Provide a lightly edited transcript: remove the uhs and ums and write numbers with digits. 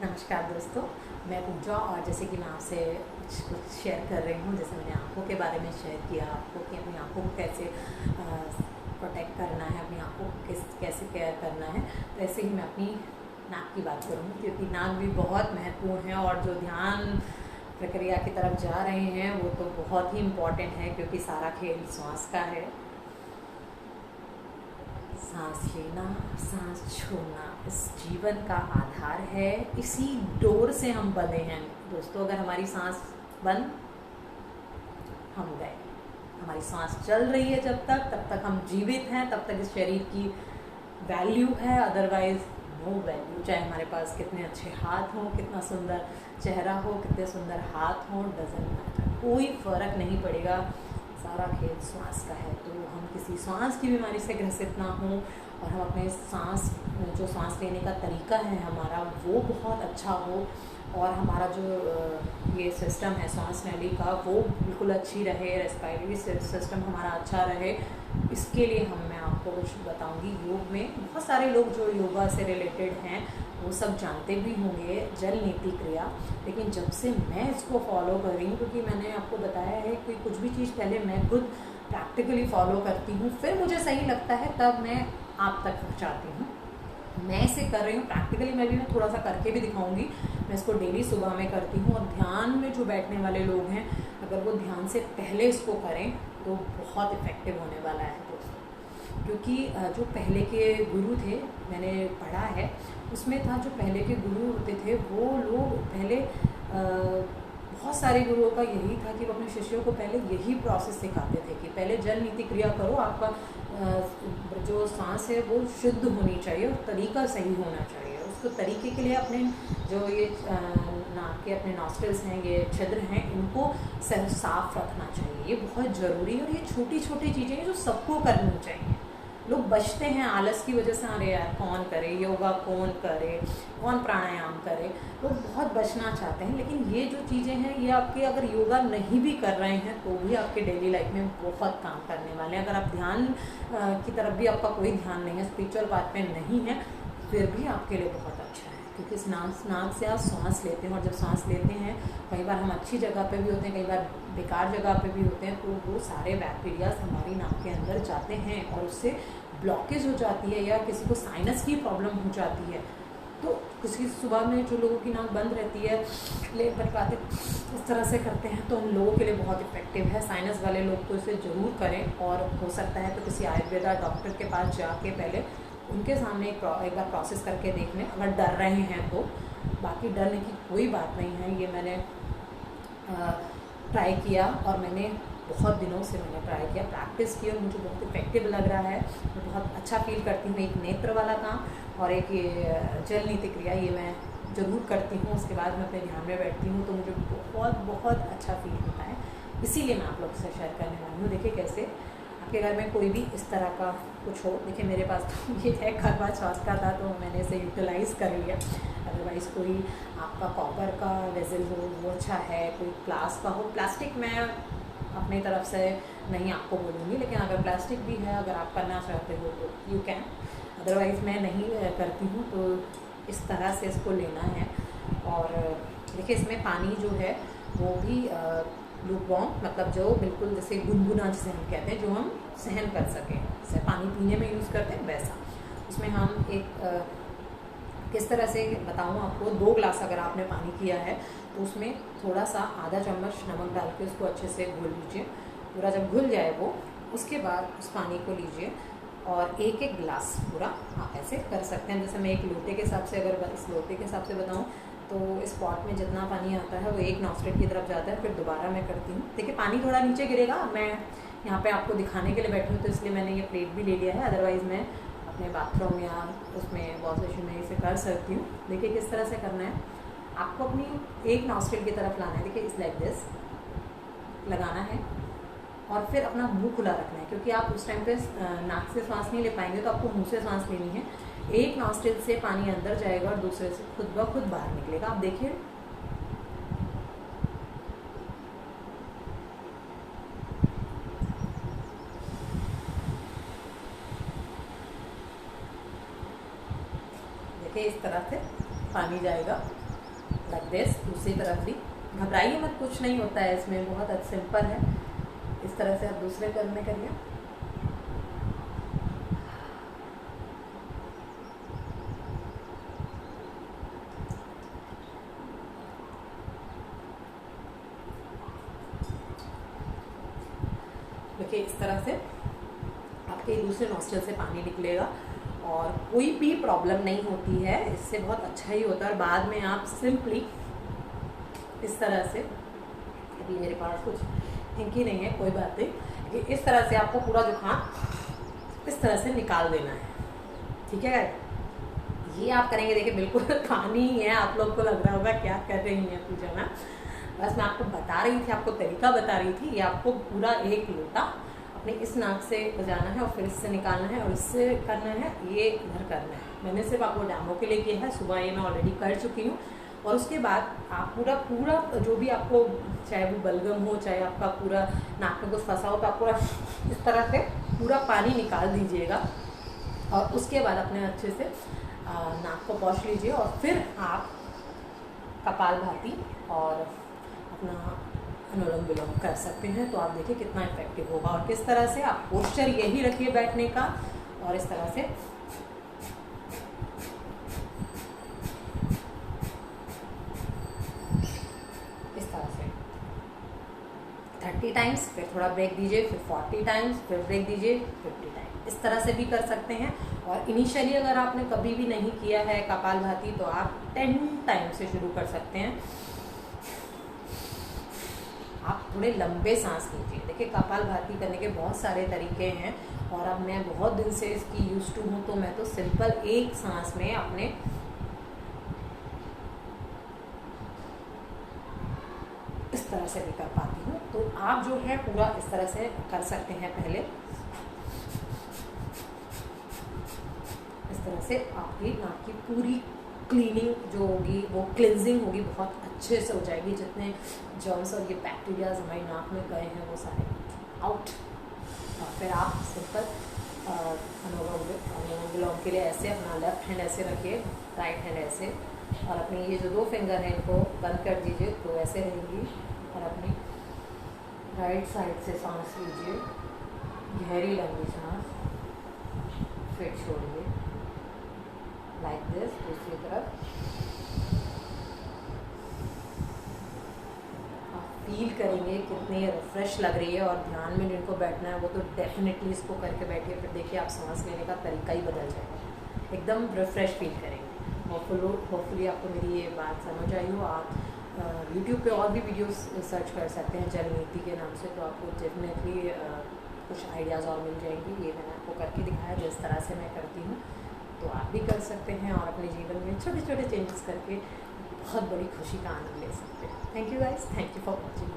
नमस्कार दोस्तों, मैं पूजा। और जैसे कि मैं आपसे कुछ शेयर कर रही हूँ, जैसे मैंने आँखों के बारे में शेयर किया आपको कि अपनी आँखों को कैसे प्रोटेक्ट करना है, अपनी आँखों को कैसे केयर करना है। तो ऐसे ही मैं अपनी नाक की बात करूँगी, क्योंकि नाक भी बहुत महत्वपूर्ण है और जो ध्यान प्रक्रिया की तरफ जा रहे हैं वो तो बहुत ही इम्पॉर्टेंट है, क्योंकि सारा खेल श्वास का है। सांस लेना, सांस छोड़ना इस जीवन का आधार है। इसी डोर से हम बने हैं दोस्तों। अगर हमारी सांस बंद, हम गए। हमारी सांस चल रही है तब तक हम जीवित हैं, तब तक इस शरीर की वैल्यू है, अदरवाइज नो वैल्यू। चाहे हमारे पास कितने अच्छे हाथ हों, कितना सुंदर चेहरा हो, कितने सुंदर हाथ हों, डजंट मैटर, कोई फ़र्क नहीं पड़ेगा। सारा खेल श्वास का है। तो हम किसी सांस की बीमारी से ग्रसित ना हों और हम अपने जो सांस लेने का तरीका है हमारा, वो बहुत अच्छा हो, और हमारा जो ये सिस्टम है सांस नली का, वो बिल्कुल अच्छी रहे, रेस्पिरेटरी सिस्टम हमारा अच्छा रहे। इसके लिए मैं आपको कुछ बताऊंगी। योग में बहुत सारे लोग जो योगा से रिलेटेड हैं वो सब जानते भी होंगे, जल नीति क्रिया। लेकिन जब से मैं इसको फॉलो कर रही हूँ, क्योंकि मैंने आपको बताया है कि कुछ भी चीज़ पहले मैं खुद प्रैक्टिकली फॉलो करती हूँ, फिर मुझे सही लगता है, तब मैं आप तक पहुँचाती हूँ। मैं इसे कर रही हूँ प्रैक्टिकली। मैं थोड़ा सा करके भी दिखाऊंगी। मैं इसको डेली सुबह में करती हूँ, और ध्यान में जो बैठने वाले लोग हैं, अगर वो ध्यान से पहले इसको करें तो बहुत इफ़ेक्टिव होने वाला है दोस्तों। क्योंकि जो पहले के गुरु थे, मैंने पढ़ा है उसमें था, जो पहले के गुरु होते थे वो लोग पहले बहुत सारे गुरुओं का यही था कि वो अपने शिष्यों को पहले यही प्रोसेस सिखाते थे कि पहले जल नीति क्रिया करो, आपका जो सांस है वो शुद्ध होनी चाहिए और तरीका सही होना चाहिए। उसको तरीके के लिए अपने जो ये नाक के अपने नॉस्ट्रिल्स हैं, ये छिद्र हैं, इनको साफ रखना चाहिए। ये बहुत ज़रूरी है, और ये छोटी छोटी चीज़ें हैं जो सबको करनी चाहिए। लोग बचते हैं आलस की वजह से। अरे यार, कौन करे योगा, कौन करे, कौन प्राणायाम करे। लोग बहुत बचना चाहते हैं, लेकिन ये जो चीज़ें हैं ये आपके, अगर योगा नहीं भी कर रहे हैं तो भी आपके डेली लाइफ में बहुत काम करने वाले हैं। अगर आप ध्यान की तरफ भी आपका कोई ध्यान नहीं है, स्पिरिचुअल बात में नहीं है, फिर भी आपके लिए बहुत अच्छा है। क्योंकि इस नाक से आप सांस लेते हैं, और जब सांस लेते हैं, कई बार हम अच्छी जगह पे भी होते हैं, कई बार बेकार जगह पे भी होते हैं, तो वो सारे बैक्टीरियाज हमारी नाक के अंदर जाते हैं और उससे ब्लॉकेज हो जाती है, या किसी को साइनस की प्रॉब्लम हो जाती है। तो किसी सुबह में जो लोगों की नाक बंद रहती है, ले बटकाते इस तरह से करते हैं, तो उन लोगों के लिए बहुत इफेक्टिव है। साइनस वाले लोग तो इसे ज़रूर करें, और हो सकता है तो किसी आयुर्वेदा डॉक्टर के पास जाके पहले उनके सामने एक बार प्रोसेस करके देख लें, अगर डर रहे हैं तो। बाकी डरने की कोई बात नहीं है। ये मैंने ट्राई किया, और मैंने बहुत दिनों से मैंने ट्राई किया, प्रैक्टिस की, और मुझे बहुत इफेक्टिव लग रहा है। मैं बहुत अच्छा फील करती हूँ। एक नेत्र वाला काम और एक ये जल नीति क्रिया, ये मैं ज़रूर करती हूँ। उसके बाद मैं अपने ध्यान में बैठती हूँ, तो मुझे बहुत बहुत अच्छा फील होता है। इसीलिए मैं आप लोगों से शेयर करने वाली हूँ। देखिए कैसे आपके घर में कोई भी इस तरह का कुछ हो। देखिए मेरे पास तो ये है, खरवा श्वास का था, तो मैंने इसे यूटिलाइज़ कर लिया। अदरवाइज़ कोई आपका कॉपर का वेजल हो वो अच्छा है, कोई ग्लास का हो। प्लास्टिक मैं अपनी तरफ से नहीं आपको बोलूँगी, लेकिन अगर प्लास्टिक भी है, अगर आप करना चाहते हो तो यू कैन। अदरवाइज़ मैं नहीं करती हूँ। तो इस तरह से इसको लेना है। और देखिए इसमें पानी जो है वो भी लूकवार्म, मतलब जो बिल्कुल जैसे गुनगुना जिसे हम कहते हैं, जो हम सहन कर सकें, जैसे पानी पीने में यूज़ करते हैं वैसा। उसमें हम एक किस तरह से बताऊँ आपको, 2 ग्लास अगर आपने पानी किया है तो उसमें थोड़ा सा आधा चम्मच नमक डाल के उसको अच्छे से घोल लीजिए। पूरा जब घुल जाए वो, उसके बाद उस पानी को लीजिए और एक एक गिलास पूरा आप ऐसे कर सकते हैं। जैसे मैं एक लोटे के हिसाब से, अगर इस लोटे के हिसाब से बताऊँ, तो इस पॉट में जितना पानी आता है वो एक नॉस्ट्रिल की तरफ जाता है। फिर दोबारा मैं करती हूँ। देखिए पानी थोड़ा नीचे गिरेगा। मैं यहाँ पे आपको दिखाने के लिए बैठी हूँ, तो इसलिए मैंने ये प्लेट भी ले लिया है। अदरवाइज़ मैं अपने बाथरूम या उसमें वॉश बेसिन में इसे कर सकती हूँ। देखिए किस तरह से करना है। आपको अपनी एक नॉस्ट्रिल की तरफ लाना है। देखिए इस लाइक दिस लगाना है, और फिर अपना मुंह खुला रखना है, क्योंकि आप उस टाइम पे नाक से सांस नहीं ले पाएंगे, तो आपको मुंह से सांस लेनी है। एक नॉस्ट्रिल से पानी अंदर जाएगा और दूसरे से खुद ब खुद बाहर निकलेगा। आप देखिए देखिए इस तरह से पानी जाएगा लाइक दिस। दूसरी तरफ भी घबराइए मत, कुछ नहीं होता है इसमें, बहुत सिंपल है। इस तरह से आप दूसरे कर्म में करिए। देखिए इस तरह से आपके दूसरे नॉस्ट्रल से पानी निकलेगा और कोई भी प्रॉब्लम नहीं होती है, इससे बहुत अच्छा ही होता है। और बाद में आप सिंपली इस तरह से, अभी मेरे पास कुछ हिंकी नहीं है, कोई बात नहीं, कि इस तरह से आपको पूरा जुकाम इस तरह से निकाल देना है, ठीक है। ये आप करेंगे, देखिए बिल्कुल पानी है, आप लोग को लग रहा होगा क्या कर रही हैं पूजा ना, बस मैं आपको बता रही थी, आपको तरीका बता रही थी। ये आपको पूरा एक लोटा अपने इस नाक से बजाना है और फिर इससे निकालना है और इससे करना है, ये इधर करना है। मैंने सिर्फ आपको डेमो के लिए किया है, सुबह ये मैं ऑलरेडी कर चुकी हूँ। और उसके बाद आप पूरा पूरा जो भी आपको, चाहे वो बलगम हो, चाहे आपका पूरा नाक में कुछ फंसा हो, तो आप पूरा इस तरह से पूरा पानी निकाल दीजिएगा और उसके बाद अपने अच्छे से नाक को पोंछ लीजिए और फिर आप कपालभाति और अपना अनुलोम विलोम कर सकते हैं। तो आप देखिए कितना इफेक्टिव होगा और किस तरह से आप पोस्चर यही रखिए बैठने का और इस तरह से इस तरह से 30 टाइम्स, फिर थोड़ा ब्रेक दीजिए, फिर 40 टाइम्स, फिर ब्रेक दीजिए, 50 टाइम्स, इस तरह से भी कर सकते हैं। और इनिशियली अगर आपने कभी भी नहीं किया है कपालभाति तो आप 10 टाइम से शुरू कर सकते हैं। आप थोड़े लंबे सांस लीजिए। देखिए कपालभाति करने के बहुत सारे तरीके हैं और अब मैं बहुत दिन से इसकी यूज टू हूँ, तो मैं तो सिंपल एक सांस में अपने इस तरह से भी कर पाती हूँ। तो आप जो है पूरा इस तरह से कर सकते हैं। पहले इस तरह से आपकी नाक की पूरी क्लीनिंग जो होगी, वो क्लिनजिंग होगी, बहुत अच्छे से हो जाएगी। जितने जर्म्स और ये बैक्टीरियाज हमारी नाक में गए हैं वो सारे आउट। और फिर आप सिंपल अनुलोम विलोम के लिए ऐसे अपना लेफ्ट हैंड ऐसे रखिए, राइट हैंड ऐसे, और अपनी ये जो 2 फिंगर हैं इनको बंद कर दीजिए तो ऐसे रहेंगी। और अपनी राइट साइड से सांस लीजिए, गहरी लंबी सांस, फिर छोड़िए लाइक दिस। दूसरी तरफ फील करेंगे कितनी रिफ्रेश लग रही है। और ध्यान में जिनको बैठना है वो तो डेफिनेटली इसको करके बैठिए, फिर देखिए आप सांस लेने का तरीका ही बदल जाएगा, एकदम रिफ्रेश फील करेंगे। होपफुली आपको मेरी ये बात समझ आई हो। आप यूट्यूब पे और भी वीडियोस सर्च कर सकते हैं जल नीति के नाम से, तो आपको डेफिनेटली कुछ आइडियाज़ और मिल जाएंगी। ये मैंने आपको करके दिखाया जिस तरह से मैं करती हूँ, तो आप भी कर सकते हैं और अपने जीवन में छोटे छोटे चेंजेस करके बहुत बड़ी खुशी का आनंद ले सकते हैं। Thank you guys, thank you for watching.